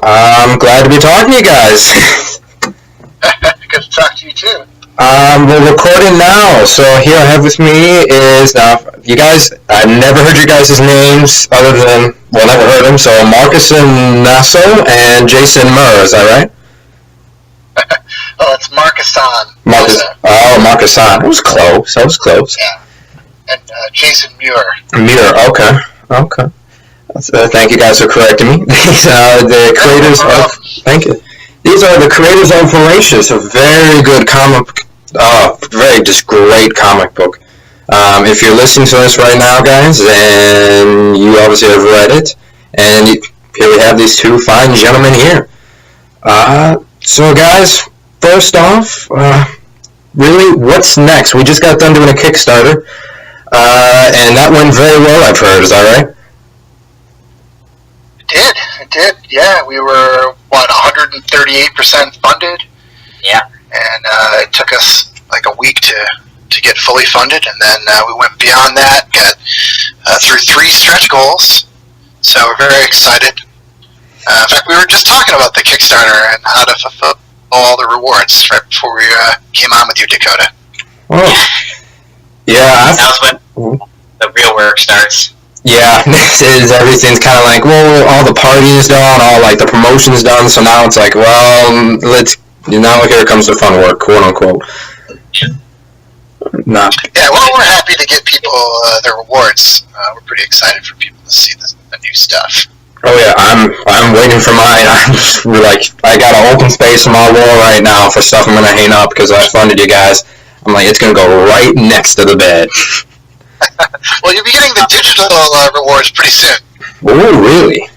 I'm glad to be talking to you guys. Good to talk to you too. We're recording now, so here I have with me is, you guys, I've never heard your guys' names other than, never heard them, so Markisan, Naso, and Jason Muhr, is that right? Oh, it's Markisan. Markisan. It was close. Yeah. And Jason Muhr. Muhr, okay. Thank you guys for correcting me. These are the creators of... Thank you. These are the creators of Voracious, a very good great comic book. If you're listening to this right now, guys, then you obviously have read it, and here we have these two fine gentlemen here. So, guys, first off, really, what's next? We just got done doing a Kickstarter, and that went very well, I've heard. Is that right? It did. Yeah, we were 138% funded. Yeah. And it took us like a week to get fully funded, and then we went beyond that, got through 3 stretch goals. So we're very excited. In fact, we were just talking about the Kickstarter and how to fulfill all the rewards right before we came on with you, Dakota. Oh. Yeah. That was when the real work starts. Yeah, everything's kind of like, well, all the party's done, all like the promotion's done, so now it's like, well, now here comes the fun work, quote unquote. Nah. Yeah, well, we're happy to get people their rewards. We're pretty excited for people to see the new stuff. Oh yeah, I'm waiting for mine. I got an open space on my wall right now for stuff I'm gonna hang up because I funded you guys. I'm like, it's gonna go right next to the bed. Well, you'll be getting the digital rewards pretty soon. Oh, really?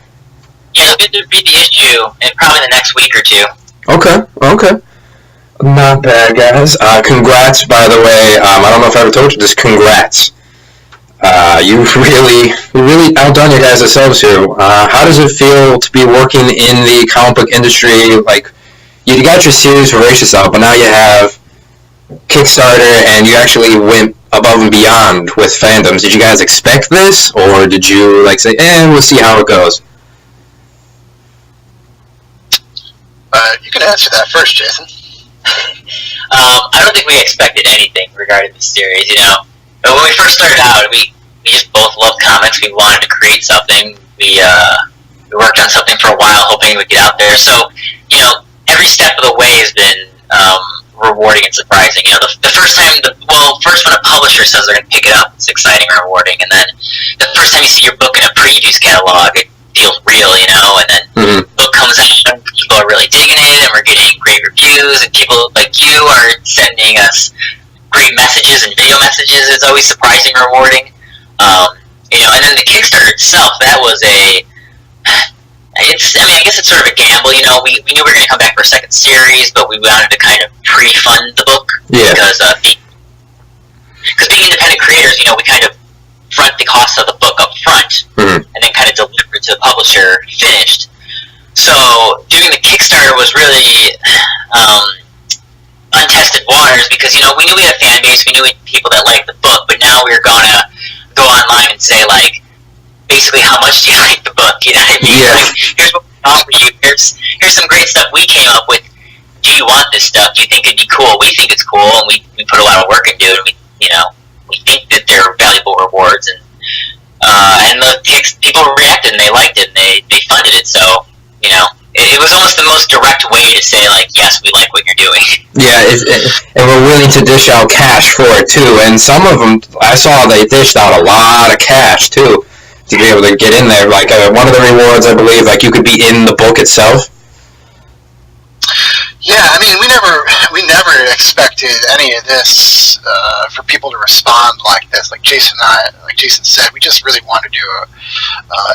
Yeah, you'll get to read the issue in probably the next week or two. Okay. Not bad, guys. Congrats, by the way. I don't know if I ever told you this. Congrats. You've really outdone your guys yourselves here. How does it feel to be working in the comic book industry? Like, you got your series Voracious out, but now you have Kickstarter, and you actually went above and beyond with fandoms. Did you guys expect this, or did you say, we'll see how it goes? You can answer that first, Jason. I don't think we expected anything regarding the series, But when we first started out, we just both loved comics. We wanted to create something. We worked on something for a while, hoping we'd get out there. So, every step of the way has been rewarding and surprising. The first time, first when a publisher says they're going to pick it up, it's exciting and rewarding. And then the first time you see your book in a previews catalog, it feels real, And then the book comes out, and people are really digging it, and we're getting great reviews, and people like you are sending us great messages and video messages. It's always surprising and rewarding. And then the Kickstarter itself, that was I guess it's sort of a gamble, We knew we were going to come back for a second series, but we wanted to kind of pre-fund the book. Yeah. Because being independent creators, we kind of front the cost of the book up front, and then kind of deliver it to the publisher finished. So doing the Kickstarter was really untested waters because, we knew we had a fan base, we knew we had people that liked the book, but now we were going to go online and say, basically, how much do you like the book? You know what I mean? Yeah. Here's what we offer you. Here's some great stuff we came up with. Do you want this stuff? Do you think it'd be cool? We think it's cool, and we put a lot of work into it. And we think that they're valuable rewards, and the people reacted and they liked it and they funded it. So it was almost the most direct way to say yes, we like what you're doing. Yeah, and we're willing to dish out cash for it too. And some of them, I saw they dished out a lot of cash too, to be able to get in there. One of the rewards, I believe, you could be in the book itself. Yeah, we never expected any of this for people to respond like this. Like Jason said, we just really wanted to do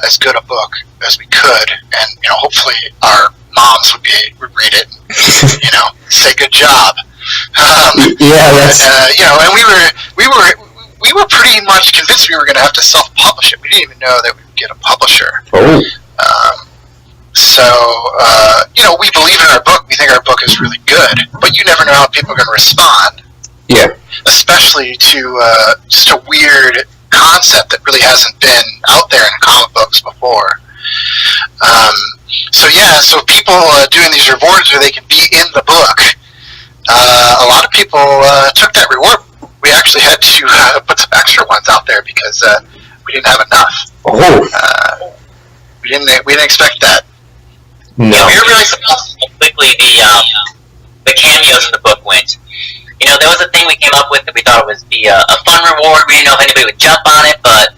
as good a book as we could, and hopefully our moms would read it, and, say good job. Yeah, that's... and we were pretty much convinced we were going to have to self-publish it. We didn't even know that we would get a publisher. Oh. So, we believe in our book. We think our book is really good, but you never know how people are going to respond. Yeah. Especially to just a weird concept that really hasn't been out there in comic books before. So yeah, so people doing these rewards where they can be in the book, a lot of people took that reward. We actually had to put some extra ones out there because we didn't have enough. Oh. We didn't expect that. No. Yeah, we were really surprised how quickly the cameos in the book went. You know, there was a thing we came up with that we thought would be a fun reward. We didn't know if anybody would jump on it, but,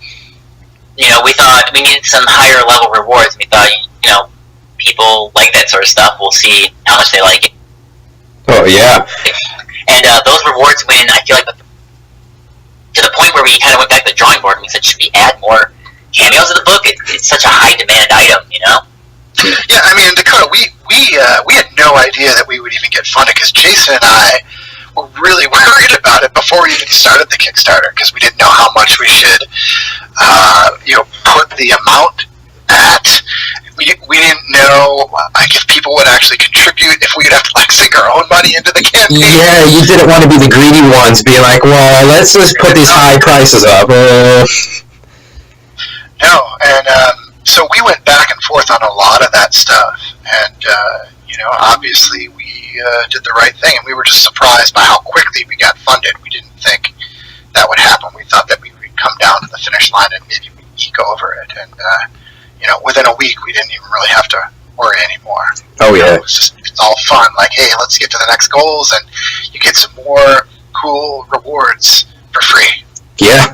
you know, we thought we needed some higher level rewards. We thought, you know, people like that sort of stuff. We'll see how much they like it. Oh, yeah. And those rewards win, I feel like, to the point where we kind of went back to the drawing board and we said, should we add more cameos in the book? It's such a high demand item, you know? Yeah, I mean, Dakota, we had no idea that we would even get funded because Jason and I were really worried about it before we even started the Kickstarter because we didn't know how much we should, put the amount at. We didn't know if people would actually contribute, if we would have to sink our own money into the campaign. Yeah, you didn't want to be the greedy ones, being like, well, let's just put these high prices up. No, and so we went back and forth on a lot of that stuff, and obviously we did the right thing, and we were just surprised by how quickly we got funded. We didn't think that would happen. We thought that we would come down to the finish line and maybe we'd eke over it, and within a week we didn't even really have to worry anymore. Oh yeah, it's all fun. Hey, let's get to the next goals, and you get some more cool rewards for free. Yeah,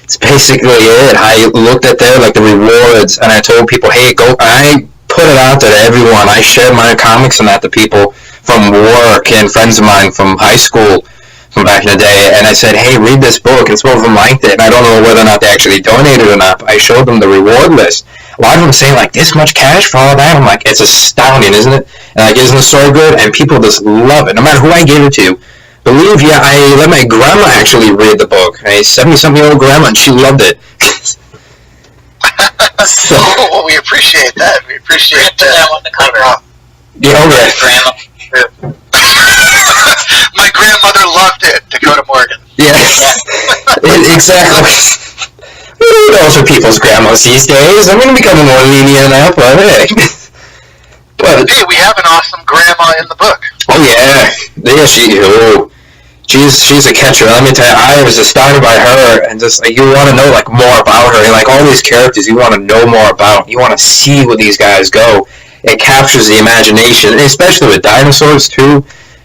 it's basically it. I looked at there the rewards, and I told people, hey, go. I put it out there to everyone. I shared my comics and that to people from work and friends of mine from high school from back in the day, and I said, hey, read this book, and some of them liked it, and I don't know whether or not they actually donated or not, but I showed them the reward list. A lot of them saying, this much cash for all that? I'm like, it's astounding, isn't it? And isn't the story good? And people just love it, no matter who I gave it to. Believe ya, I let my grandma actually read the book. A 70-something-year-old grandma, and she loved it. So, well, we appreciate that. We appreciate that on the cover. Yeah, okay. Grandma. My grandmother loved it, Dakota Morgan. Yeah, exactly. Those are people's grandmas these days. I'm going to become more lenient now, but hey. Hey, we have an awesome grandma in the book. Oh yeah, she's a catcher. Let me tell you, I was astounded by her, and just you want to know more about her. All these characters, you want to know more about. You want to see where these guys go. It captures the imagination, and especially with dinosaurs too.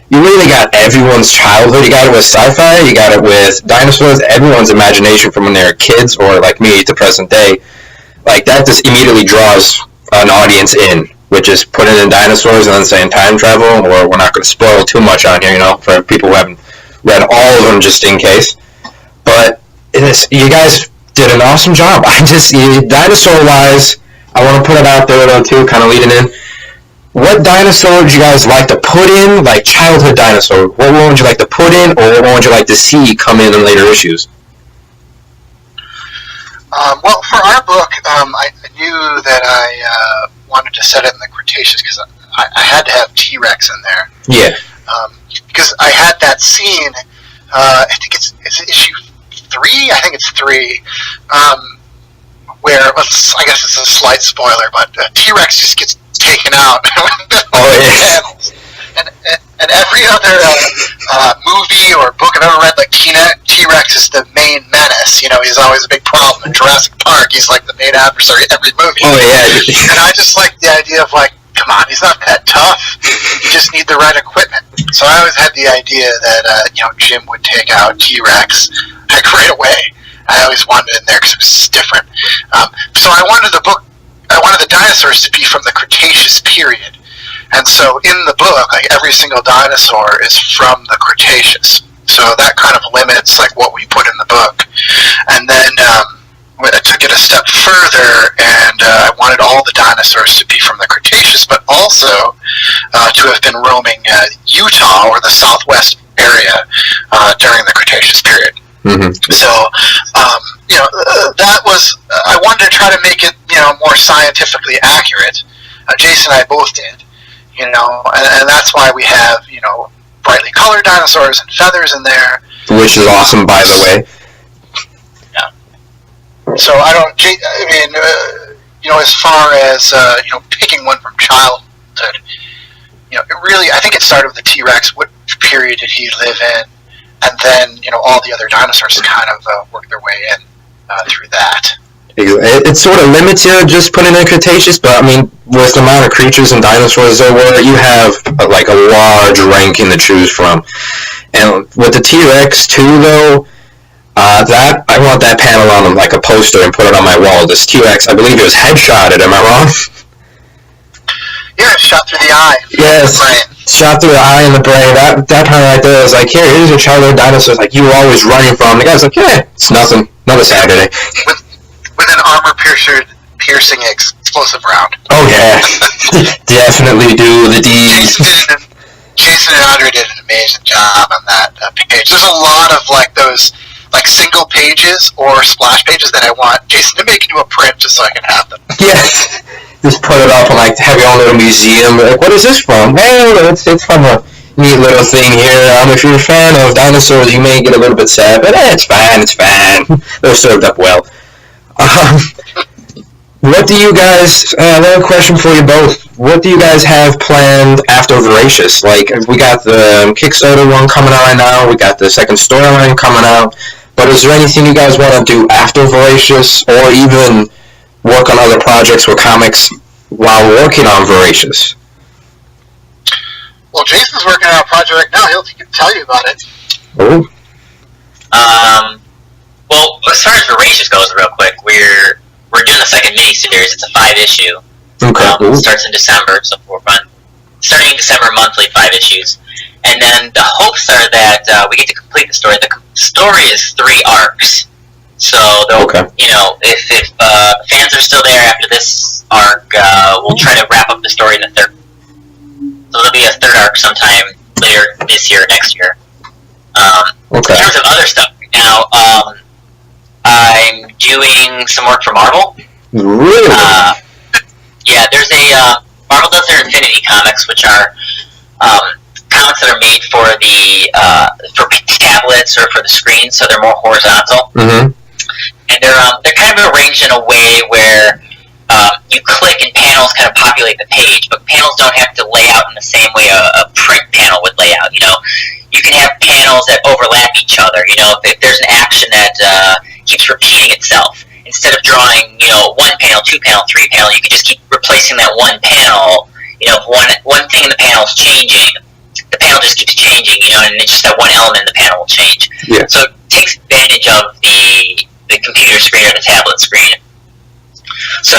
You really got everyone's childhood. You got it with sci-fi. You got it with dinosaurs. Everyone's imagination from when they were kids, or like me, to present day. That just immediately draws an audience in. Which is putting in dinosaurs and then saying time travel, or we're not going to spoil too much on here, for people who haven't read all of them, just in case. But you guys did an awesome job. Dinosaur-wise, I want to put it out there, though, too, kind of leading in. What dinosaur would you guys like to put in, childhood dinosaur? What one would you like to put in, or what would you like to see come in later issues? Well, for our book, I knew that I wanted to set it in the Cretaceous because I had to have T-Rex in there. Yeah. Because I had that scene, I think it's issue 3? I think it's 3, where, I guess it's a slight spoiler, but T-Rex just gets taken out. Oh, yeah. And every other movie or book I've ever read, T-Rex is the main menace. He's always a big problem. In Jurassic Park, he's the main adversary in every movie. Oh, yeah. And I just like the idea of, come on, he's not that tough. You just need the right equipment. So I always had the idea that, Jim would take out T-Rex right away. I always wanted it in there because it was different. So I wanted the dinosaurs to be from the Cretaceous period. And so in the book, every single dinosaur is from the Cretaceous. So that kind of limits what we put in the book. And then I took it a step further, and I wanted all the dinosaurs to be from the Cretaceous, but also to have been roaming Utah or the Southwest area during the Cretaceous period. Mm-hmm. So, that was I wanted to try to make it more scientifically accurate. Jason and I both did. And that's why we have, brightly colored dinosaurs and feathers in there. Which is awesome, by the way. Yeah. So as far as picking one from childhood, it really, I think it started with the T-Rex. What period did he live in? And then all the other dinosaurs kind of worked their way in through that. It sort of limits you just putting in Cretaceous, but I mean, with the amount of creatures and dinosaurs there were, you have like a large ranking to choose from. And with the T-Rex too, though, that I want that panel on like a poster and put it on my wall. This T-Rex, I believe it was headshotted. Am I wrong? Yeah, shot through the eye. Yes, shot through the eye and the brain. That panel right there is like, here's your childhood dinosaurs. Like you were always running from. The guy's like, yeah, it's nothing. Another Saturday. With an armor-piercing explosive round. Oh yeah, definitely do the deeds. Jason and Andre did an amazing job on that page. There's a lot of like those like single pages or splash pages that I want Jason to make into a print just so I can have them. Yes, just put it up and like have your own little museum. Like, what is this from? Well, it's from a neat little thing here. If you're a fan of dinosaurs, you may get a little bit sad, but it's fine. It's fine. They're served up well. What do you guys, another question for you both, what do you guys have planned after Voracious? Like, we got the Kickstarter one coming out right now, we got the second storyline coming out, but is there anything you guys want to do after Voracious, or even work on other projects or comics while working on Voracious? Well, Jason's working on a project right now, he can tell you about it. Oh. Well, as far as Voracious goes, real quick, we're doing the second miniseries. It's a 5-issue. Okay. It starts in December, so we're starting in December, monthly 5 issues, and then the hopes are that we get to complete the story. The story is 3 arcs, so if fans are still there after this arc, we'll try to wrap up the story in the third. So there'll be a third arc sometime later this year, next year. In terms of other stuff right now, I'm doing some work for Marvel. Really? Yeah, there's a Marvel does their Infinity comics, which are comics that are made for the for tablets or for the screen, so they're more horizontal. Mm-hmm. And they're kind of arranged in a way where you click and panels kind of populate the page, but panels don't have to lay out in the same way a print panel would lay out. You can have panels that overlap each other. If there's an action that keeps repeating itself, instead of drawing, 1 panel, 2 panel, 3 panel, you can just keep replacing that one panel. If one thing in the panel is changing, the panel just keeps changing, and it's just that one element in the panel will change. Yeah. So it takes advantage of the computer screen or the tablet screen. So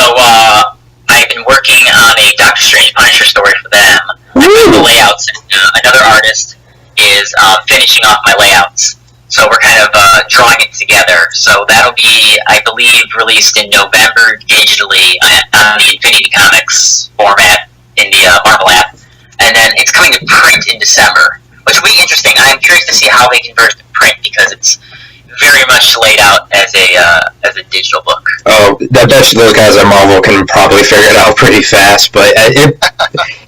I've been working on a Doctor Strange Punisher story for them. I'm doing the layouts, and another artist is finishing off my layouts. So we're kind of drawing it together. So that'll be, I believe, released in November digitally on the Infinity Comics format in the Marvel app. And then it's coming to print in December, which will be interesting. I'm curious to see how they convert it to print, because it's very much laid out as a digital book. Oh, I bet you those guys at Marvel can probably figure it out pretty fast, but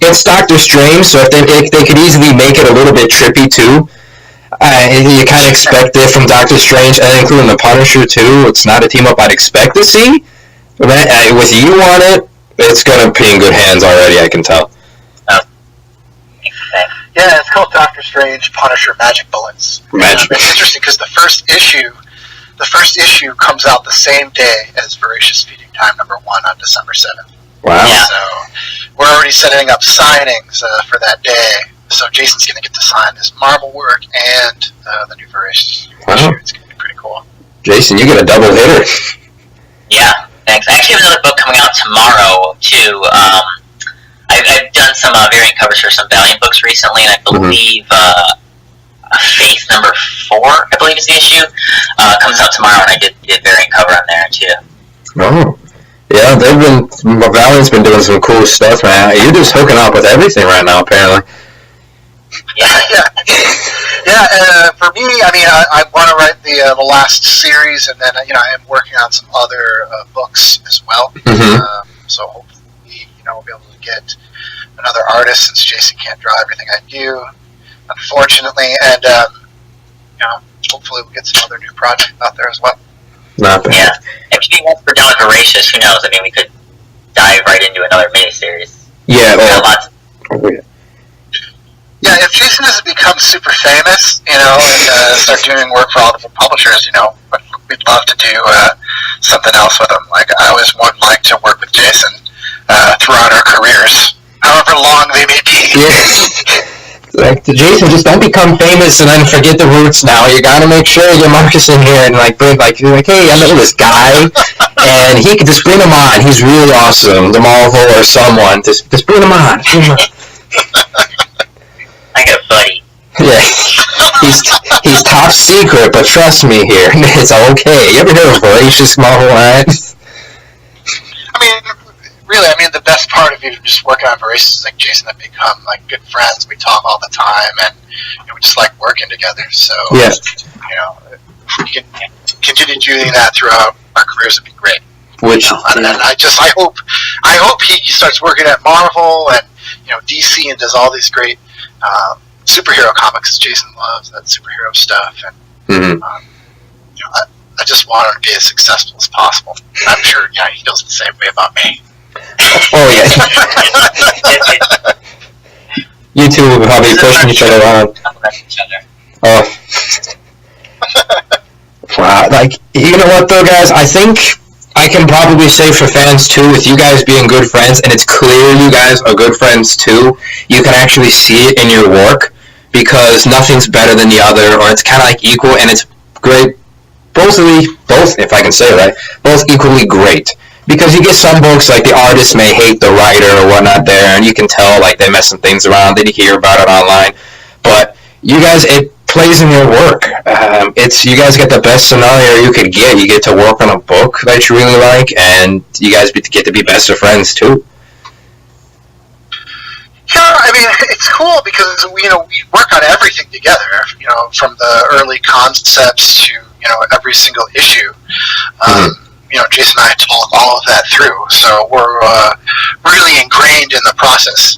it's Doctor Strange, so if they could easily make it a little bit trippy too. You kind of expect it from Doctor Strange, and including the Punisher too. It's not a team up I'd expect to see. With you on it, it's going to be in good hands already, I can tell. Yeah, it's called Doctor Strange Punisher Magic Bullets. Magic. It's interesting because the first issue comes out the same day as Voracious Feeding Time #1 on December 7th. Wow. Yeah. So we're already setting up signings for that day. So Jason's going to get to sign this Marvel work and the new Voracious issue. It's going to be pretty cool. Jason, you get a double hitter. Yeah, thanks. I actually have another book coming out tomorrow, too. I've done some variant covers for some Valiant books recently, and I believe Faith #4, I believe is the issue, comes out tomorrow, and I did a variant cover on there, too. Oh. Yeah, Valiant's been doing some cool stuff, man. You're just hooking up with everything right now, apparently. Yeah. For me, I want to write the last series, and then I am working on some other books as well. Mm-hmm. So hopefully, we'll be able to get another artist, since Jason can't draw everything I do, unfortunately, and hopefully we'll get some other new projects out there as well. Not bad. Yeah, if once we're done with Voracious, who knows? We could dive right into another miniseries. Yeah, Yeah, if Jason doesn't become super famous, and start doing work for all different publishers, we'd love to do something else with him. Like, I always would like to work with Jason throughout our careers, however long they may be. Yeah. Like, Jason, just don't become famous and then forget the roots now. You gotta make sure you get Markisan here and you're like, hey, I know this guy, and he could just bring him on. He's really awesome. The Marvel or someone, just bring him on. I got a buddy. Yeah, he's top secret, but trust me here, it's okay. You ever heard of Voracious Marvel lines? Really, the best part of even just working on Voracious is like Jason and become like good friends. We talk all the time, and we just like working together. So, yeah. If we can continue doing that throughout our careers, it'd be great. And I hope he starts working at Marvel and DC and does all these great superhero comics. Jason loves that superhero stuff, and I just want him to be as successful as possible. I'm sure, he feels the same way about me. Oh yeah. You two will probably pushing each other around. Oh. Wow. Like, you know what though, guys? I think I can probably say for fans too, with you guys being good friends, and it's clear you guys are good friends too, you can actually see it in your work, because nothing's better than the other, or it's kind of like equal, and it's great. Both, if I can say it right, both equally great. Because you get some books, like the artist may hate the writer or whatnot there, and you can tell, like, they mess some things around, then you hear about it online. But you guys, it plays in your work. You guys get the best scenario you could get. You get to work on a book that you really like, and you guys get to be best of friends, too. Yeah, it's cool because, we work on everything together, from the early concepts to, every single issue. Jason and I talk all of that through, so we're really ingrained in the process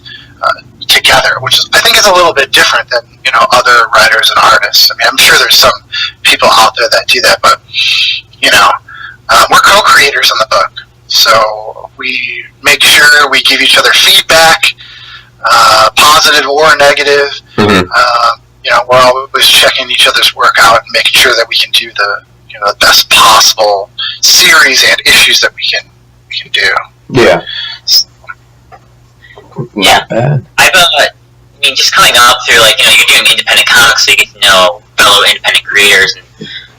together, which I think is a little bit different than other writers and artists. I'm sure there's some people out there that do that, but we're co-creators on the book, so we make sure we give each other feedback, positive or negative. We're always checking each other's work out and making sure that we can do the best possible series and issues that we can do. Yeah. Yeah. Just coming up through, you're doing independent comics, so you get to know fellow independent creators, and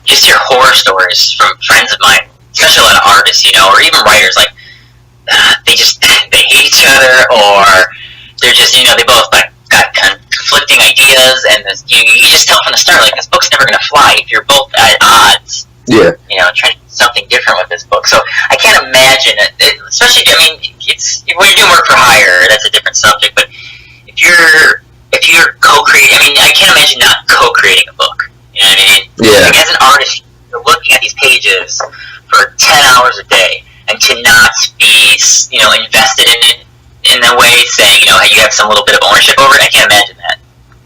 just hear horror stories from friends of mine, especially a lot of artists, or even writers, they hate each other, or they're just, they both, got conflicting ideas, and you just tell from the start, this book's never going to fly if you're both at odds. Yeah. Trying to do something different with this book. So I can't imagine it, especially, it's when you're doing work for hire, that's a different subject, but if you're co-creating, I can't imagine not co-creating a book. You know what I mean? Yeah. As an artist, you're looking at these pages for 10 hours a day, and to not be, invested in it in a way, saying, you have some little bit of ownership over it, I can't imagine that.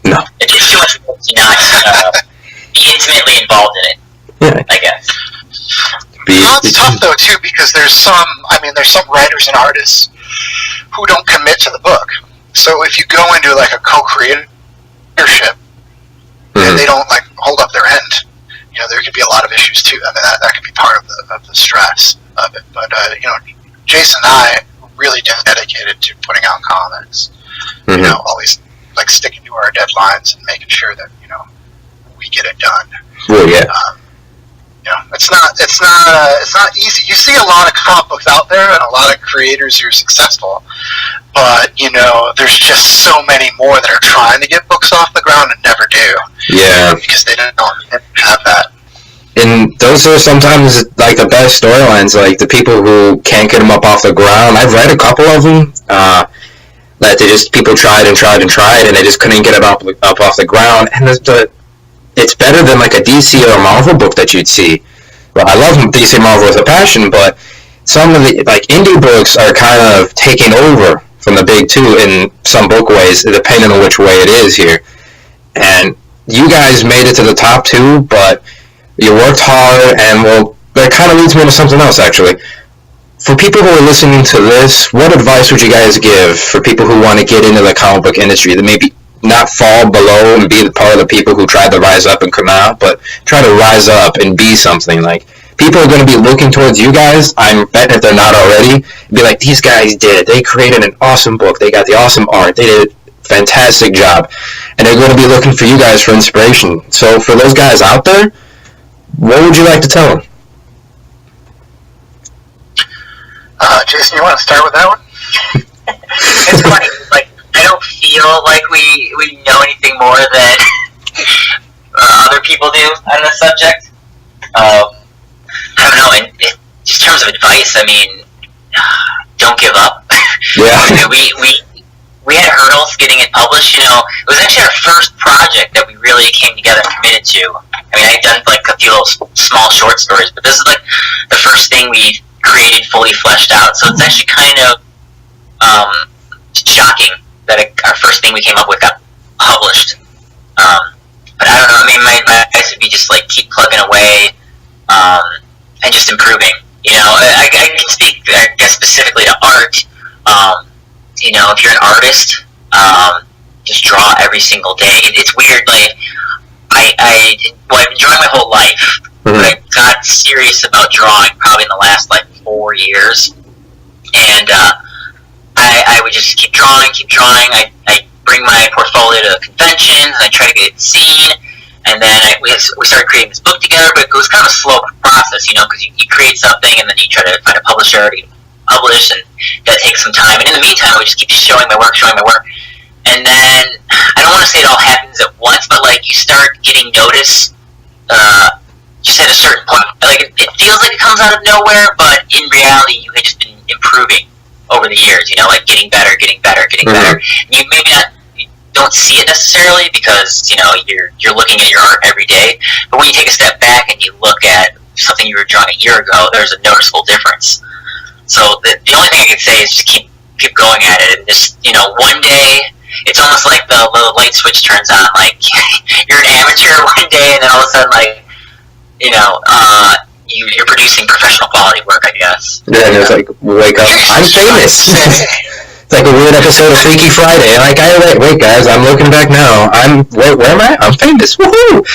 No. It's just too much work to not be intimately involved in it. Yeah. I guess. It's tough though too, because there's some writers and artists who don't commit to the book. So if you go into a co-creatorship and they don't hold up their end, there could be a lot of issues too. That could be part of the stress of it. But Jason and I really dedicated to putting out comics. Always sticking to our deadlines and making sure that we get it done. Well, yeah. It's not easy. You see a lot of comic books out there and a lot of creators who are successful, but there's just so many more that are trying to get books off the ground and never do. Yeah. Because they don't have that. And those are sometimes the best storylines, the people who can't get them up off the ground. I've read a couple of them that people tried and tried and tried, and they just couldn't get it up off the ground. And it's better than a DC or a Marvel book that you'd see. Well, I love DC and Marvel with a passion, but some of the indie books are kind of taking over from the big two in some book ways, depending on which way it is here. And you guys made it to the top two, but you worked hard, and that kind of leads me into something else, actually. for people who are listening to this, what advice would you guys give for people who want to get into the comic book industry, that maybe not fall below and be part of the people who tried to rise up and come out, but try to rise up and be something? Like, people are going to be looking towards you guys, I'm betting if they're not already, be like, these guys did it. They created an awesome book. They got the awesome art. They did a fantastic job. And they're going to be looking for you guys for inspiration. So for those guys out there, what would you like to tell them? Jason, you want to start with that one? It's funny. Like, I don't feel like we know anything more than other people do on this subject. I don't know. In just terms of advice, I mean, don't give up. Yeah. we had hurdles getting it published. You know, it was actually our first project that we really came together and committed to. I mean, I'd done like a few little small short stories, but this is like the first thing we created fully fleshed out. So it's actually kind of shocking that our first thing we came up with got published. But I don't know. I mean, my advice would be just like keep plugging away and just improving. You know, I can speak, I guess, specifically to art. You know, if you're an artist, just draw every single day. It's weird. Like I've been drawing my whole life. But I got serious about drawing probably in the last like 4 years, and I would just keep drawing. I bring my portfolio to conventions, and I try to get it seen, and then we started creating this book together. But it was kind of a slow process, you know, because you create something and then you try to find a publisher to get it published, and that takes some time. And in the meantime, I would just keep showing my work, and then I don't want to say it all happens at once, but like you start getting noticed. Just at a certain point, like it feels like it comes out of nowhere, but in reality, you had just been improving over the years. You know, like getting better. You maybe you don't see it necessarily because you know you're looking at your art every day. But when you take a step back and you look at something you were drawing a year ago, there's a noticeable difference. So the only thing I can say is just keep going at it, and just one day. It's almost like the little light switch turns on. Like you're an amateur one day, and then all of a sudden, like. You're producing professional quality work, I guess. Yeah, and it's like, wake up, I'm famous. It's like a weird episode of Freaky Friday. Like, wait, guys, I'm looking back now. Where am I? I'm famous. Woohoo!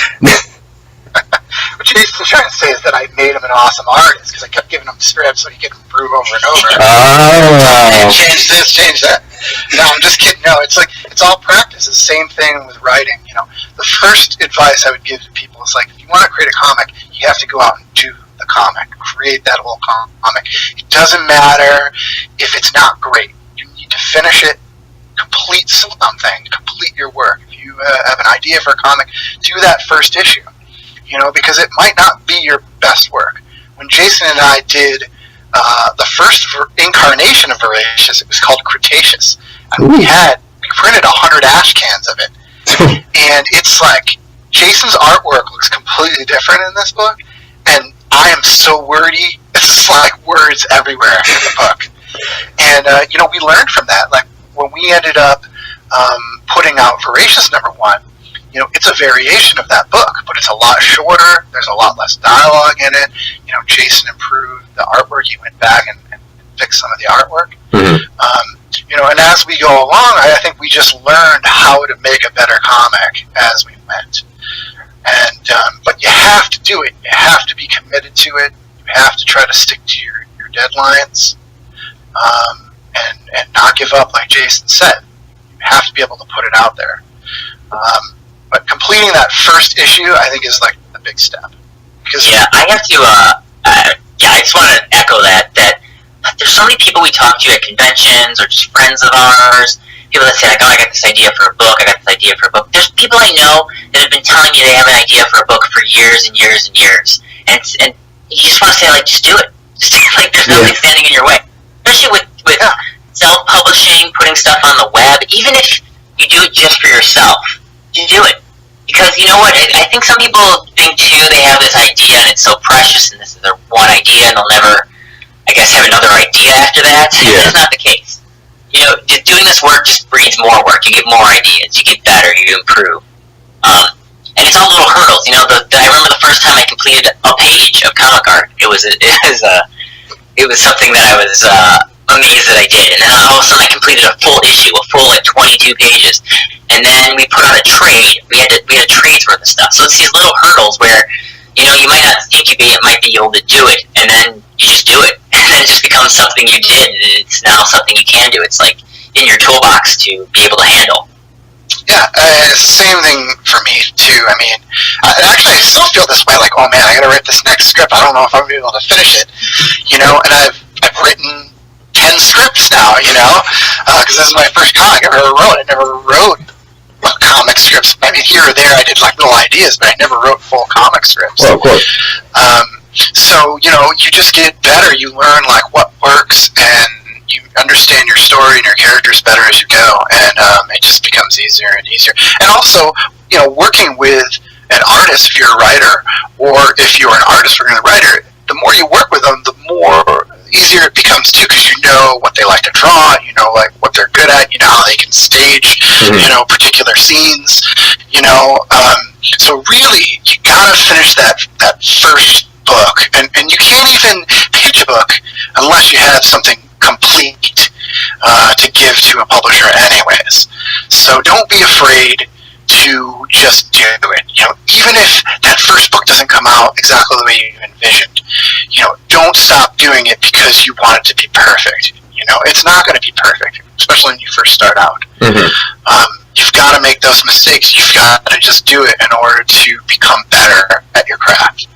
What Jason's trying to say is that I made him an awesome artist because I kept giving him scripts so he could improve over and over. Oh. Change this, change that. No, I'm just kidding. No, it's like it's all practice. It's the same thing with writing. You know, the first advice I would give to people is like, if you want to create a comic, you have to go out and do the comic, create that whole comic. It doesn't matter if it's not great. You need to finish it, complete something, complete your work. If you have an idea for a comic, do that first issue. You know, because it might not be your best work. When Jason and I did the first incarnation of Voracious, it was called Cretaceous. And we printed 100 ash cans of it. And it's like, Jason's artwork looks completely different in this book, and I am so wordy. It's like words everywhere in the book. And, we learned from that. Like, when we ended up putting out Voracious #1, it's a variation of that book, but it's a lot shorter. There's a lot less dialogue in it. Jason improved the artwork. He went back and fixed some of the artwork. Mm-hmm. And as we go along, I think we just learned how to make a better comic as we went. And but you have to do it. You have to be committed to it. You have to try to stick to your deadlines, and not give up, like Jason said. You have to be able to put it out there. But completing that first issue, I think, is like the big step. I have to. I just want to echo that there's so many people we talk to at conventions or just friends of ours. People that say like, "Oh, I got this idea for a book. There's people I know that have been telling you they have an idea for a book for years and years and years, and you just want to say like, just do it. Just like there's nothing standing in your way. Especially with self-publishing, putting stuff on the web. Even if you do it just for yourself, you do it. Because you know what, I think some people think too, they have this idea and it's so precious and this is their one idea and they'll never, I guess, have another idea after that. Yeah. That's not the case. Doing this work just breeds more work. You get more ideas, you get better, you improve. And it's all little hurdles. I remember the first time I completed a page of comic art. It was it was something that I was amazed that I did. And then all of a sudden I completed a full issue, a full 22 pages. And then we put on a trade. We had trades worth of stuff. So it's these little hurdles where, you might not think you might be able to do it, and then you just do it. And then it just becomes something you did, and it's now something you can do. It's like in your toolbox to be able to handle. Yeah, it's the same thing for me too. I mean, actually, I still feel this way. Like, oh man, I gotta write this next script. I don't know if I'm gonna be able to finish it. And I've written 10 scripts now. Because this is my first comic I ever wrote. I never wrote comic scripts. I mean, here or there, I did like little ideas, but I never wrote full comic scripts. Well, of course. So you just get better. You learn like what works, and you understand your story and your characters better as you go, and it just becomes easier and easier. And also, working with an artist, if you're a writer, or if you're an artist or a writer, the more you work with them, the more easier it becomes too, because you know what they like to draw, like what they're good at, how they can stage, particular scenes, so really, you gotta finish that first book, and you can't even pitch a book unless you have something complete to give to a publisher anyways. So don't be afraid to just do it. Even if that first book doesn't come out exactly the way you envisioned, don't stop doing it because you want it to be perfect. It's not going to be perfect, especially when you first start out. You've got to make those mistakes. You've got to just do it in order to become better at your craft.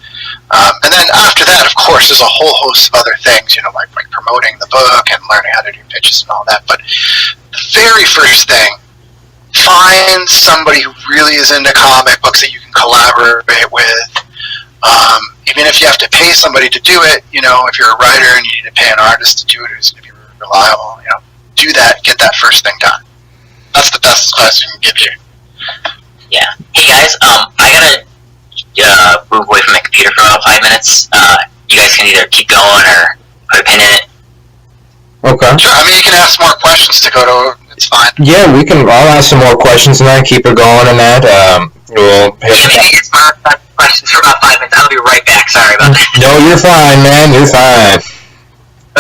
And then after that, of course, there's a whole host of other things, like promoting the book and learning how to do pitches and all that. But the very first thing, find somebody who really is into comic books that you can collaborate with. Even if you have to pay somebody to do it, if you're a writer and you need to pay an artist to do it who's going to be reliable, do that, get that first thing done. That's the best advice we can give you. Yeah. Hey guys, I gotta move away from my computer for about 5 minutes. You guys can either keep going or put a pin in it. Okay. Sure, I mean, you can ask more questions to go to. It's fine. Yeah, I'll ask some more questions and then keep it going and that. We'll maybe it's my questions for about 5 minutes. I'll be right back. Sorry about that. No, you're fine, man. You're fine.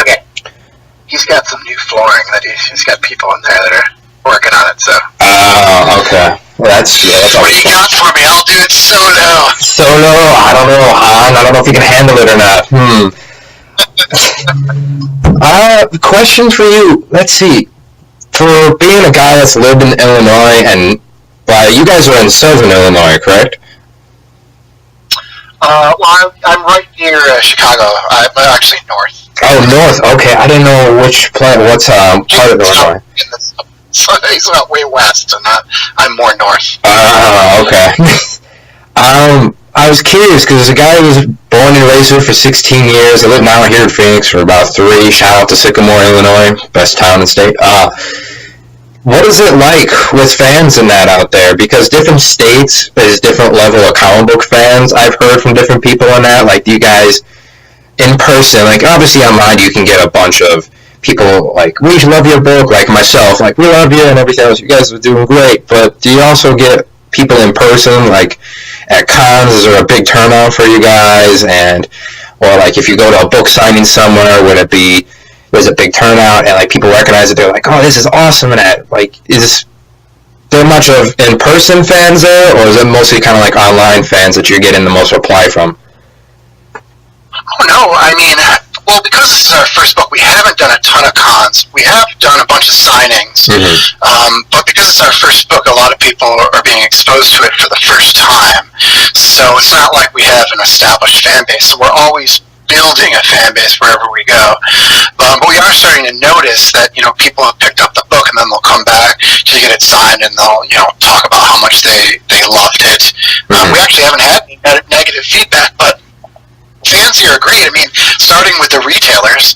Okay. He's got some new flooring that he's got people in there that are working on it, so. Oh, okay. Well, that's what do you got for me? I'll do it solo. Solo? I don't know, Han. I don't know if you can handle it or not. Question for you. Let's see. For being a guy that's lived in Illinois, and you guys are in Southern Illinois, correct? Well, I'm right near Chicago. I'm actually north. Oh, north. Okay, I didn't know what's part of Illinois. He's not way west, and I'm more north. Okay. I was curious because a guy who was born and raised here for 16 years. I live now here in Phoenix for about 3. Shout out to Sycamore, Illinois, best town in the state. What is it like with fans in that out there? Because different states is different level of comic book fans. I've heard from different people on that. Like, do you guys, in person, like, obviously online you can get a bunch of people like, we love your book, like myself, like, we love you and everything else. You guys are doing great. But do you also get people in person, like, at cons? Is there a big turnout for you guys? Or, like, if you go to a book signing somewhere, was it big turnout and like people recognize it, they're like, oh, this is awesome, and that, like, is there much of in-person fans there, or is it mostly kind of like online fans that you're getting the most reply from? Oh no, I mean, well, because this is our first book, we haven't done a ton of cons. We have done a bunch of signings, but because it's our first book, a lot of people are being exposed to it for the first time. So it's not like we have an established fan base. So we're always building a fan base wherever we go. But we are starting to notice that, people have picked up the book and then they'll come back to get it signed and they'll, talk about how much they loved it. We actually haven't had any negative feedback, but fans here are great. I mean, starting with the retailers,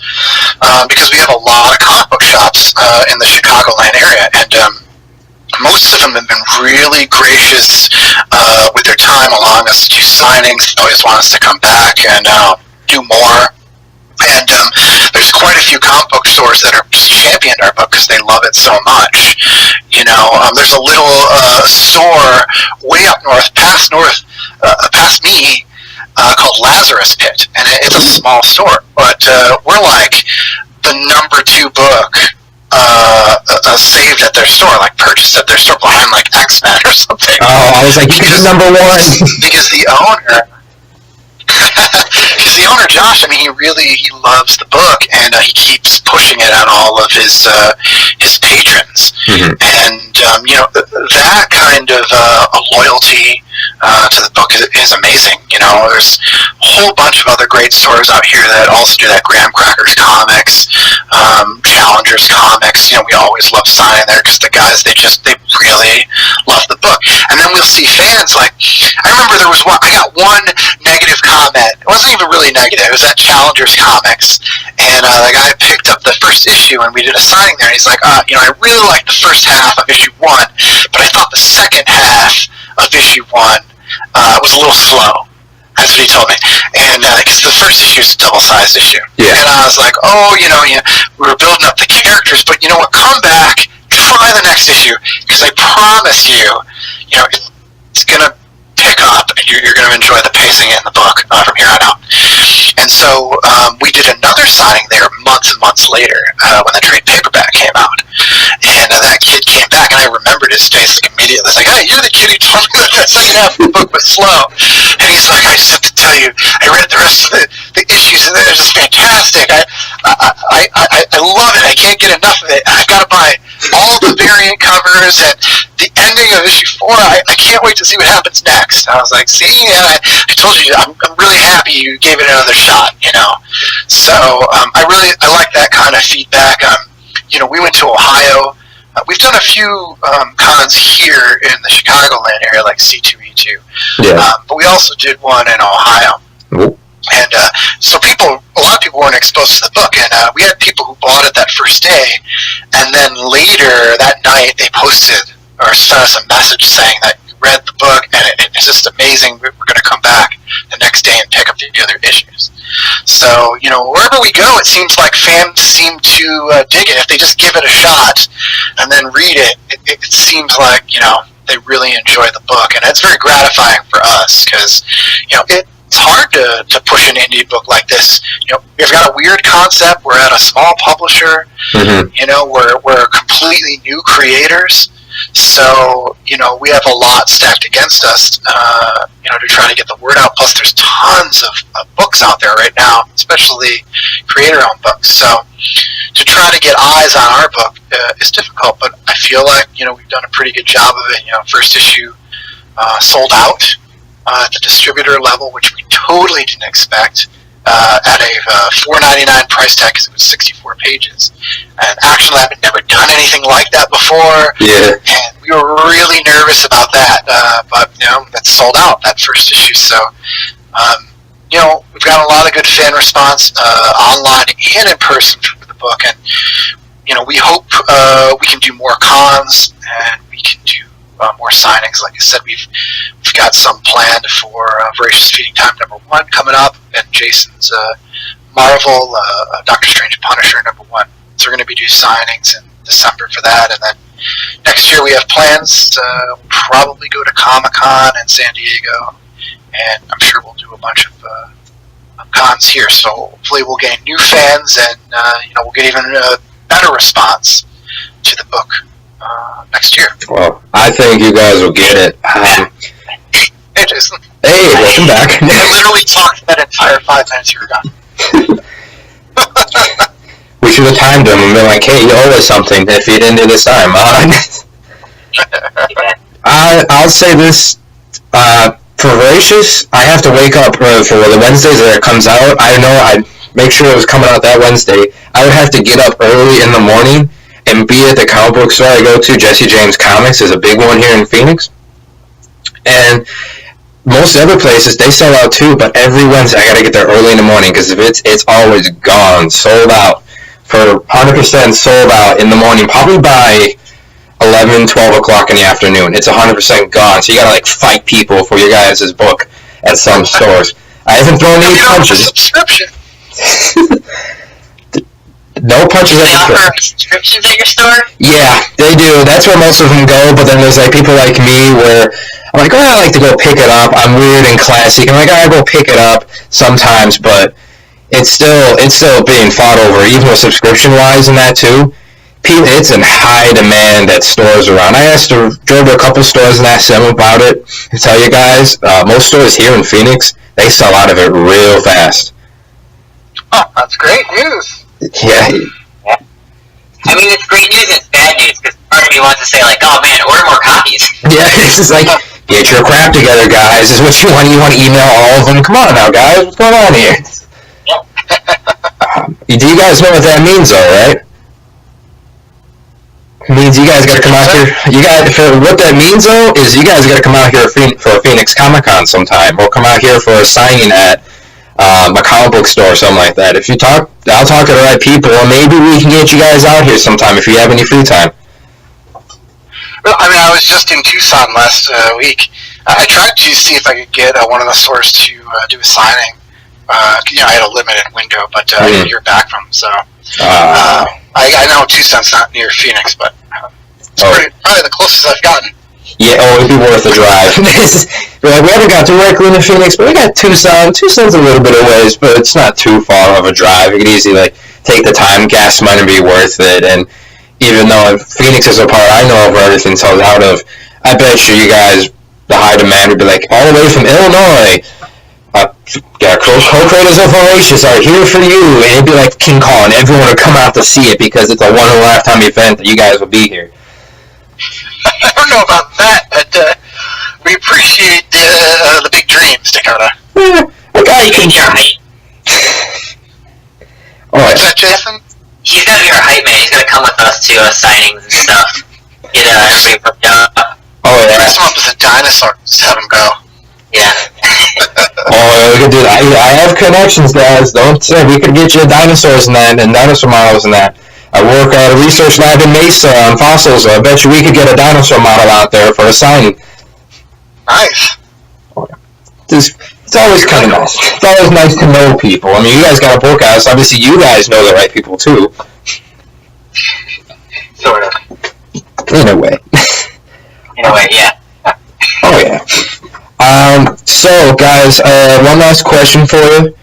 because we have a lot of comic book shops in the Chicagoland area, and most of them have been really gracious with their time, allowing us to do signings. They always want us to come back and do more. And there's quite a few comic book stores that are championed our book because they love it so much. There's a little store way up north, past me, called Lazarus Pit, and it's a small store, but we're like the number 2 book saved at their store, like purchased at their store behind like X-Men or something. Oh, I was like, you can number 1. Because the owner, Josh, I mean, he loves the book, and he keeps pushing it on all of his patrons, and that kind of a loyalty to the book is amazing. There's a whole bunch of other great stores out here that also do that. Graham Crackers Comics, Challengers Comics. We always love signing there because the guys they really love the book. And then we'll see fans like, I remember there was I got one negative comment. It wasn't even really negative. It was at Challengers Comics, and the guy picked up the first issue, and we did a signing there. And he's like, I really liked the first half of issue 1, but I thought the second half of issue 1 was a little slow. That's what he told me. And because the first issue is a double-sized issue. Yeah. And I was like, we were building up the characters, but you know what? Come back, try the next issue, because I promise you, it's going to pick up, and you're going to enjoy the pacing in the book from here on out. And so we did another signing there months and months later when the trade paperback came out. And that kid came back, and I remembered his face immediately. It's like, hey, you're the kid who told me that the second half of the book was slow. And he's like, I just have to tell you, I read the rest of the issues, and they're just fantastic. I love it. I can't get enough of it. I've got to buy all the variant covers and the ending of issue 4. I can't wait to see what happens next. I was like, see, I told you, I'm really happy you gave it another shot. So I like that kind of feedback. We went to Ohio. We've done a few cons here in the Chicagoland area, like C2E2. Yeah. But we also did one in Ohio. Mm-hmm. And so a lot of people weren't exposed to the book, and we had people who bought it that first day, and then later that night they posted or sent us a message saying that you read the book and it's just amazing. We're going to come back the next day and pick up the other issues. So wherever we go, it seems like fans seem to dig it. If they just give it a shot and then read it, it seems like they really enjoy the book, and it's very gratifying for us because it's hard to push an indie book like this. We've got a weird concept. We're at a small publisher. Mm-hmm. We're completely new creators. So, we have a lot stacked against us, to try to get the word out. Plus, there's tons of books out there right now, especially creator-owned books. So, to try to get eyes on our book is difficult, but I feel like, we've done a pretty good job of it. First issue sold out at the distributor level, which we totally didn't expect, at a $4.99 price tag because it was 64 pages. And actually, I've never done anything like that before. Yeah. And we were really nervous about that, but that's sold out, that first issue. So, we've got a lot of good fan response online and in person for the book, and we hope we can do more cons and we can do more signings. Like I said, we've got some planned for Voracious Feeding Time #1 coming up, and Jason's Marvel Doctor Strange and Punisher #1. So we're going to be doing signings in December for that, and then next year we have plans to probably go to Comic-Con in San Diego, and I'm sure we'll do a bunch of cons here. So hopefully we'll gain new fans, and we'll get even a better response to the book next year. Well, I think you guys will get it. Hey, Jason. Hey, welcome back. I literally talked that entire 5 minutes you were gone. We should have timed him and been like, hey, you owe us something if you didn't do this time. I'll say this. For Voracious, I have to wake up for the Wednesdays that it comes out. I know I'd make sure it was coming out that Wednesday. I would have to get up early in the morning and be at the comic book store I go to. Jesse James Comics is a big one here in Phoenix. And most other places, they sell out too, but every Wednesday I gotta get there early in the morning because if it's always gone, sold out. For 100% sold out in the morning, probably by 11, 12 o'clock in the afternoon. It's 100% gone, so you gotta fight people for your guys' book at some stores. I haven't thrown any punches. No punches Do at they the offer throat. subscriptions at your store? Yeah, they do. That's where most of them go. But then there's like people like me where I'm like, oh, I like to go pick it up. I'm weird and classic. I'm like, I go pick it up sometimes, but it's still being fought over, even with subscription wise and that too. It's in high demand at stores around. I drove to a couple stores and asked them about it. I tell you guys, most stores here in Phoenix, they sell out of it real fast. Oh, that's great news. Yeah. I mean, it's great news and it's bad news because part of me wants to say, like, oh man, order more copies. Yeah, it's just like, get your crap together, guys. Is what you want. You want to email all of them? Come on now, guys. What's going on here? Do you guys know what that means, though, right? It means you guys got to come out here. What that means, though, is you guys got to come out here for a Phoenix Comic Con sometime, or come out here for a signing at a comic book store or something like that. I'll talk to the right people, or maybe we can get you guys out here sometime if you have any free time. Well, I mean, I was just in Tucson last week. I tried to see if I could get one of the stores to do a signing. I had a limited window, but I didn't hear back from them. So I know Tucson's not near Phoenix, but it's probably the closest I've gotten. Yeah, it'd be worth a drive. We haven't got directly into Phoenix, but we got Tucson. Tucson's a little bit of ways, but it's not too far of a drive. You could easily take the time, gas money, and be worth it. And even though Phoenix is a part I know of where everything sells out of, I bet you guys, the high demand would be like all the way from Illinois. Co-creators of Voracious are here for you, and it'd be like King Kong. Everyone would come out to see it because it's a one-in-a-lifetime event that you guys will be here. I don't know about that, but we appreciate the big dreams, Dakota. A guy can. What's that, Jason? He's gotta be our hype man. He's gonna come with us to signings and stuff. Get everybody pumped up. Oh yeah. Dress him up as a dinosaur. Just have him go. Yeah. We could do that. I have connections, guys. Don't say we could get you dinosaurs and that, and dinosaur models and that. I work at a research lab in Mesa on fossils, so I bet you we could get a dinosaur model out there for a signing. Nice. It's always kind of nice. It's always nice to know people. I mean, you guys got to work out, so obviously you guys know the right people too. Sort of. In a way. In a way, yeah. Oh yeah. So guys, one last question for you.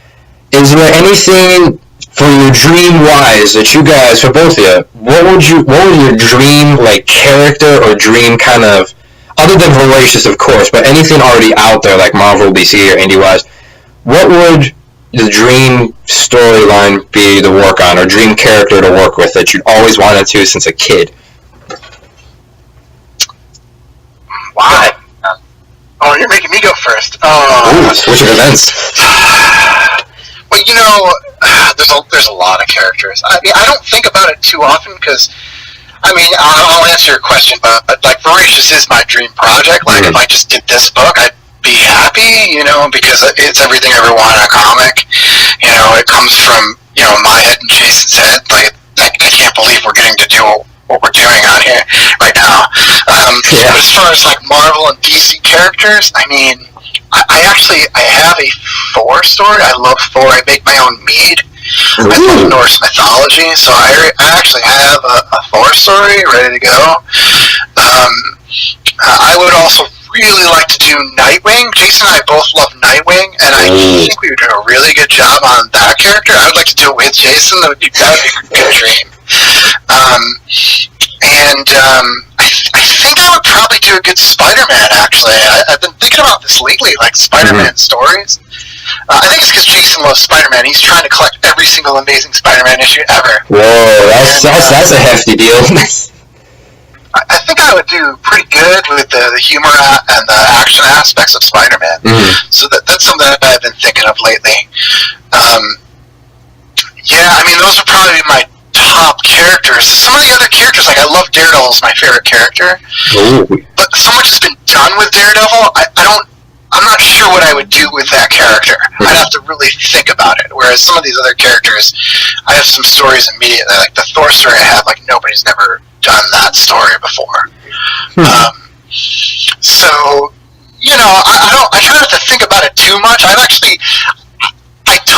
Is there anything for your dream wise that you guys, for both of you, what would your dream character or dream kind of, other than Voracious of course, but anything already out there like Marvel, DC, or indie wise, what would the dream storyline be to work on, or dream character to work with that you'd always wanted to since a kid? Wow. Oh, you're making me go first. Switch of events. Well, there's a lot of characters. I mean, I don't think about it too often because, I mean, I'll answer your question, but Voracious is my dream project. If I just did this book, I'd be happy, because it's everything I ever wanted in a comic. It comes from, my head and Jason's head. I can't believe we're getting to do what we're doing on here right now. But as far as Marvel and DC characters, I mean, I have a Thor story. I love Thor. I make my own mead. I love Norse mythology, so I actually have a Thor story ready to go. I would also really like to do Nightwing. Jason and I both love Nightwing, and I think we would do a really good job on that character. I would like to do it with Jason. That would be a good dream. I think I would probably do a good Spider-Man, actually. I've been thinking about this lately, Spider-Man stories. I think it's because Jason loves Spider-Man. He's trying to collect every single Amazing Spider-Man issue ever. Whoa, that's a hefty deal. I think I would do pretty good with the humor and the action aspects of Spider-Man. So that's something that I've been thinking of lately. I mean, those would probably be my top characters. Some of the other characters, I love Daredevil's my favorite character. But so much has been done with Daredevil, I'm not sure what I would do with that character. I'd have to really think about it. Whereas some of these other characters, I have some stories immediately. Like the Thor story I have, nobody's never done that story before. So, I try not to think about it too much. I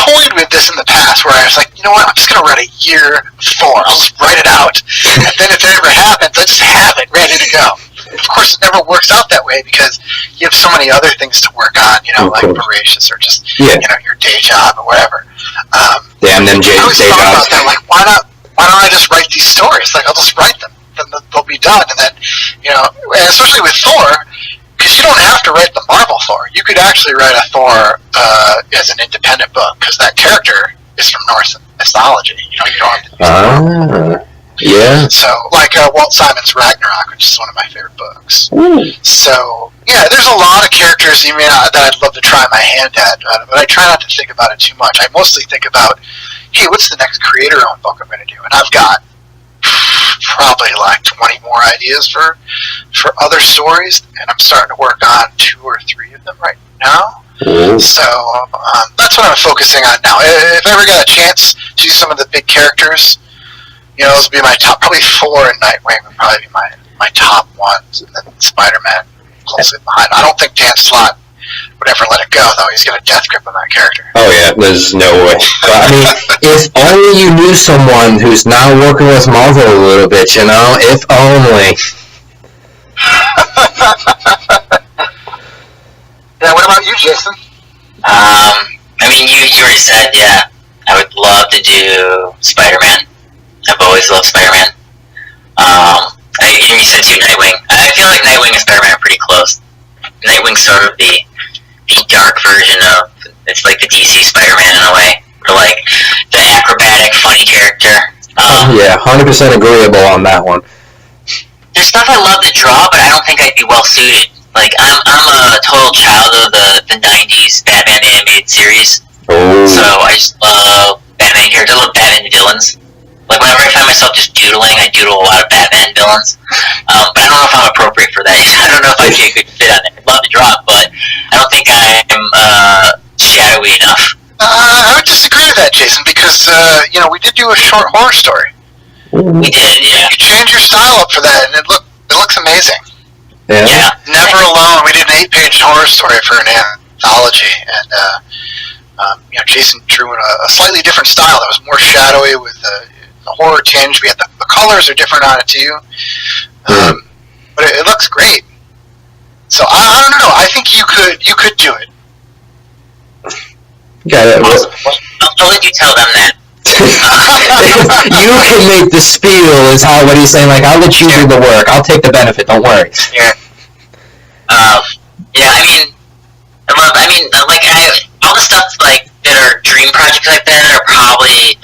toyed with this in the past, where I was like, you know what, I'm just going to write a year 4. I'll just write it out, and then if it ever happens, I just have it ready to go. Of course, it never works out that way because you have so many other things to work on, like Voracious or just your day job or whatever. And then I always thought about that, like, why don't I just write these stories? Like, I'll just write them, then they'll be done, and then and especially with Thor, because you don't have to write the Marvel Thor. You could actually write a Thor as an independent book, because that character is from Norse mythology. You don't have to. Yeah. So, like Walt Simon's Ragnarok, which is one of my favorite books. So, there's a lot of characters that I'd love to try my hand at, but I try not to think about it too much. I mostly think about, hey, what's the next creator-owned book I'm going to do? And I've got probably like 20 more ideas for other stories, and I'm starting to work on 2 or 3 of them right now. So that's what I'm focusing on now. If I ever get a chance to do some of the big characters, those would be my top, probably 4, and Nightwing would probably be my top ones, and then Spider-Man closely behind. I don't think Dan Slott would ever let it go, though. He's got a death grip on that character. Oh yeah, there's no way. But, I mean, if only you knew someone who's now working with Marvel a little bit, if only. Yeah, what about you, Jason? I mean, you already said, I would love to do Spider-Man. I've always loved Spider-Man. You said too, Nightwing. I feel like Nightwing and Spider-Man are pretty close. Nightwing's sort of the dark version of, it's like the DC Spider-Man in a way. Or like the acrobatic, funny character. 100% agreeable on that one. There's stuff I love to draw, but I don't think I'd be well suited. Like, I'm a total child of the 90s Batman animated series. So I just love Batman characters. I love Batman villains. Like, whenever I find myself just doodling, I doodle a lot of Batman villains. But I don't know if I'm appropriate for that. I don't know if I'd be a good fit on it. I'd love to draw it, but I don't think I'm shadowy enough. I would disagree with that, Jason, because, we did do a short horror story. We did, yeah. You changed your style up for that, and it looks amazing. Yeah. Never Alone, we did an 8-page horror story for an anthology, and, Jason drew in a slightly different style that was more shadowy with the horror tinge. We had the colors are different on it too, but it looks great. So I don't know. I think you could do it. Awesome. I'll let you tell them that. You can make the spiel, is what he's saying. Like, I'll let you do the work. I'll take the benefit. Don't worry. Yeah. All the stuff like that are dream projects like that are probably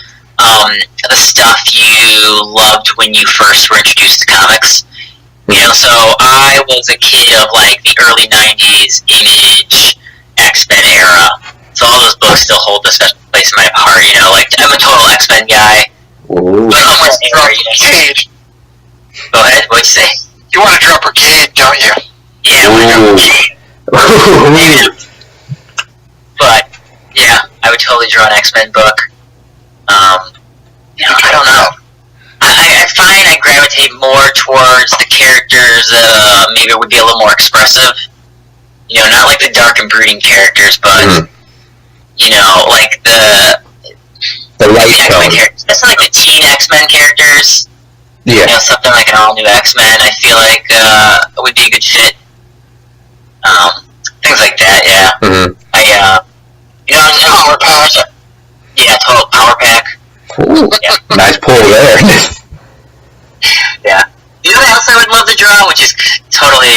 the stuff you loved when you first were introduced to comics. So I was a kid of like the early '90s Image, X-Men era. So all those books still hold a special place in my heart. Like I'm a total X-Men guy. But almost Cade. Go ahead. What'd you say? You want to draw Brigade, don't you? Yeah, I want to draw Brigade. But I would totally draw an X-Men book. I don't know. I find I gravitate more towards the characters that maybe would be a little more expressive. Not like the dark and brooding characters, but like the light X-Men characters. That's like the teen X-Men characters. Yeah. Something like an all-new X-Men. I feel like would be a good fit. Things like that. Yeah. Mm-hmm. Power Pack. Yeah, total Power Pack. Ooh, nice pull there. Yeah. You know what else I would love to draw, which is totally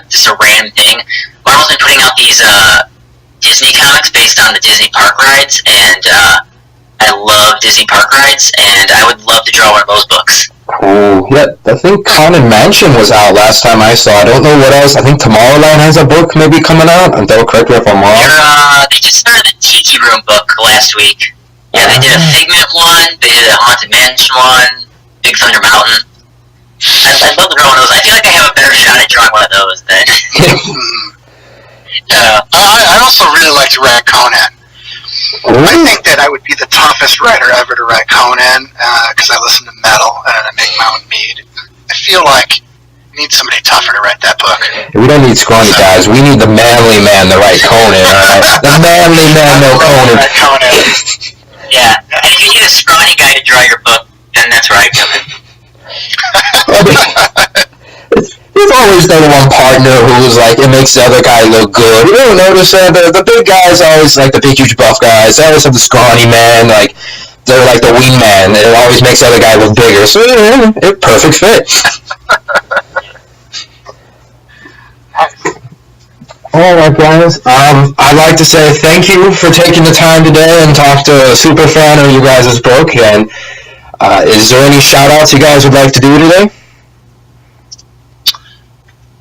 just a random thing? Marvel's been putting out these Disney comics based on the Disney park rides, and I love Disney park rides, and I would love to draw one of those books. Ooh, yeah, I think Haunted Mansion was out last time I saw. I don't know what else. I think Tomorrowland has a book maybe coming out. And don't correct me if I'm wrong. They just started the Tiki Room book last week. Yeah, they did a Figment one, they did a Haunted Mansion one, Big Thunder Mountain. I'd love to draw one of those. I feel like I have a better shot at drawing one of those than... I also really like to write Conan. I think that I would be the toughest writer ever to write Conan, because I listen to metal and I make my own mead. I feel like need somebody tougher to write that book. We don't need scrawny guys. We need the manly man to write Conan, alright? The manly man, no Conan. Yeah. And if you need a scrawny guy to draw your book, then that's where I come in. There's always that one partner who's like, it makes the other guy look good. You don't notice that? The big guys always like the big, huge buff guys. They always have the scrawny man, like, they're like the wing man. It always makes the other guy look bigger. So, yeah, perfect fit. Alright, guys. I'd like to say thank you for taking the time today and talk to a super fan of you guys' book. And is there any shout-outs you guys would like to do today?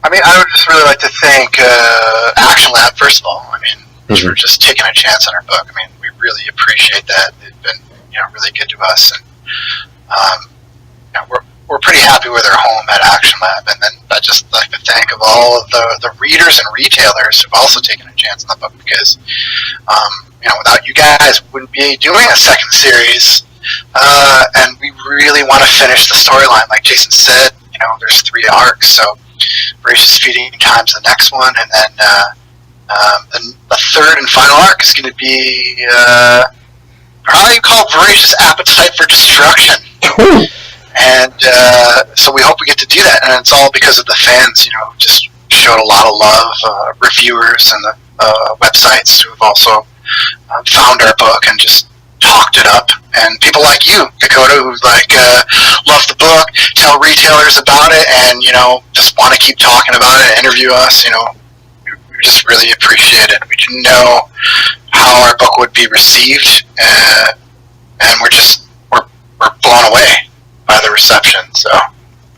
I mean, I would just really like to thank Action Lab, first of all. I mean, for just taking a chance on our book. I mean, we really appreciate that. They've been, really good to us, and we're pretty happy with our home at Action Lab. And then I'd just like to thank of all of the readers and retailers who've also taken a chance on the book, because without you guys, we wouldn't be doing a second series. And we really want to finish the storyline, like Jason said. There's 3 arcs, so Voracious Feeding Time's the next one, and then the third and final arc is going to be probably called Voracious Appetite for Destruction. And so we hope we get to do that, and it's all because of the fans. Just showed a lot of love, reviewers and the websites who've also found our book and just talked it up, and people like you, Dakota, who love the book, tell retailers about it, and just want to keep talking about it and interview us. We just really appreciate it. We didn't know how our book would be received, and we're blown away by the reception. So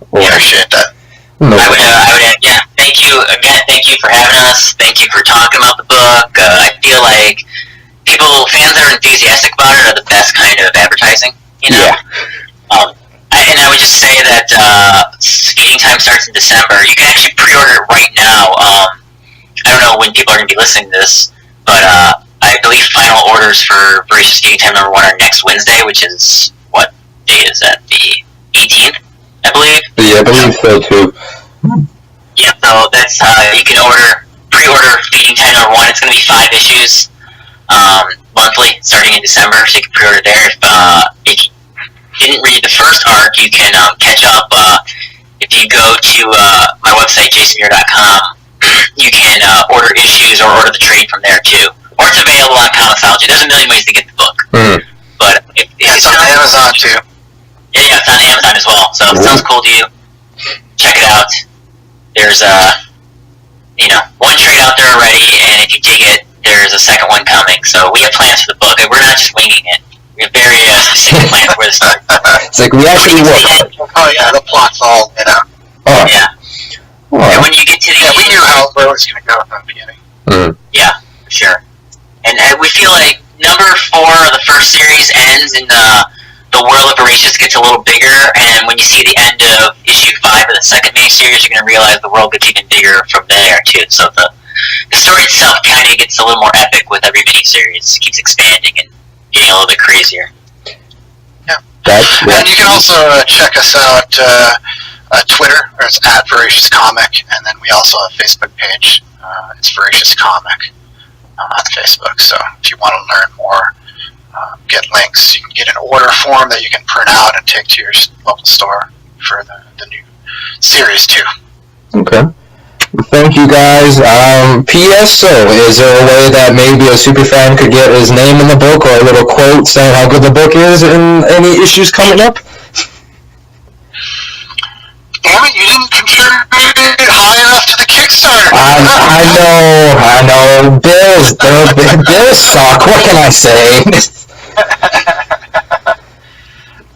we appreciate that. I would thank you again. Thank you for having us. Thank you for talking about the book. I feel like fans that are enthusiastic about it are the best kind of advertising, Yeah. And I would just say that Feeding Time starts in December. You can actually pre-order it right now. I don't know when people are going to be listening to this, but I believe final orders for Voracious Feeding Time #1 are next Wednesday, which is, what date is that? The 18th, I believe? Yeah, I believe so, too. Yeah, so that's, you can pre-order Feeding Time #1. It's going to be 5 issues. Monthly, starting in December, so you can pre-order there. If you didn't read the first arc, you can catch up. If you go to my website, jasonmuhr.com, you can order issues or order the trade from there too. Or it's available on Comixology. There's a million ways to get the book. But if it's on Amazon too. Yeah, it's on Amazon as well. So if it sounds cool to you, check it out. There's one trade out there already, and if you dig it, there's a second one coming. So we have plans for the book, and we're not just winging it. We have very specific plans for this book. It's like we actually work. Oh yeah, the plot's all Oh. Yeah. Oh. And when you get to the we knew how it was going to go from the beginning. Yeah, for sure. And we feel like number 4 of the first series ends, and the world of Voracious gets a little bigger. And when you see the end of issue 5 of the second main series, you're going to realize the world gets even bigger from there too. So the story itself kind of gets a little more epic with every miniseries. It keeps expanding and getting a little bit crazier. Yeah. And you can also check us out Twitter, where it's @Voracious Comic, and then we also have a Facebook page. It's Voracious Comic on Facebook. So if you want to learn more, get links, you can get an order form that you can print out and take to your local store for the new series too. Okay. Thank you, guys. P.S. So, is there a way that maybe a superfan could get his name in the book, or a little quote saying how good the book is in any issues coming up? Damn it, you didn't contribute high enough to the Kickstarter. I know. Bills suck. What can I say?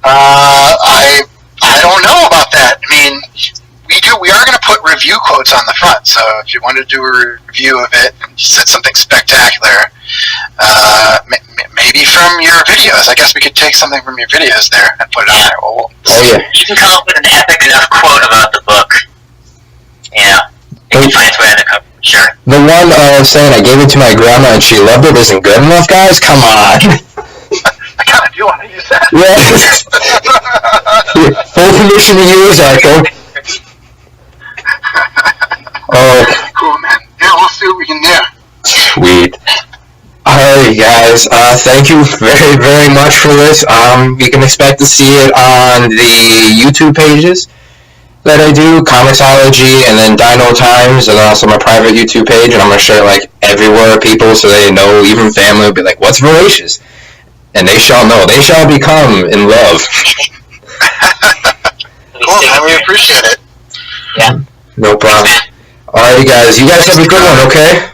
I don't know about that. I mean, we are going to put review quotes on the front, so if you wanted to do a review of it and you said something spectacular, maybe from your videos. I guess we could take something from your videos there and put it on there. Oh yeah. You can come up with an epic enough quote about the book. Yeah. You can find its way on the cover, sure. The one saying I gave it to my grandma and she loved it isn't good enough, guys? Come on. I kind of do want to use that. Yeah. Full permission to use, Echo. Oh, Cool, man. Yeah, we'll see what we can do. sweet. Alright, guys. Thank you very, very much for this. You can expect to see it on the YouTube pages that I do, Comicsology, and then Dino Times, and also my private YouTube page, and I'm gonna share like everywhere people so they know, even family will be like, what's Voracious? And they shall know. They shall become in love. Cool, man. We appreciate it. Yeah. No problem. Alright, guys. You guys have a good one, okay?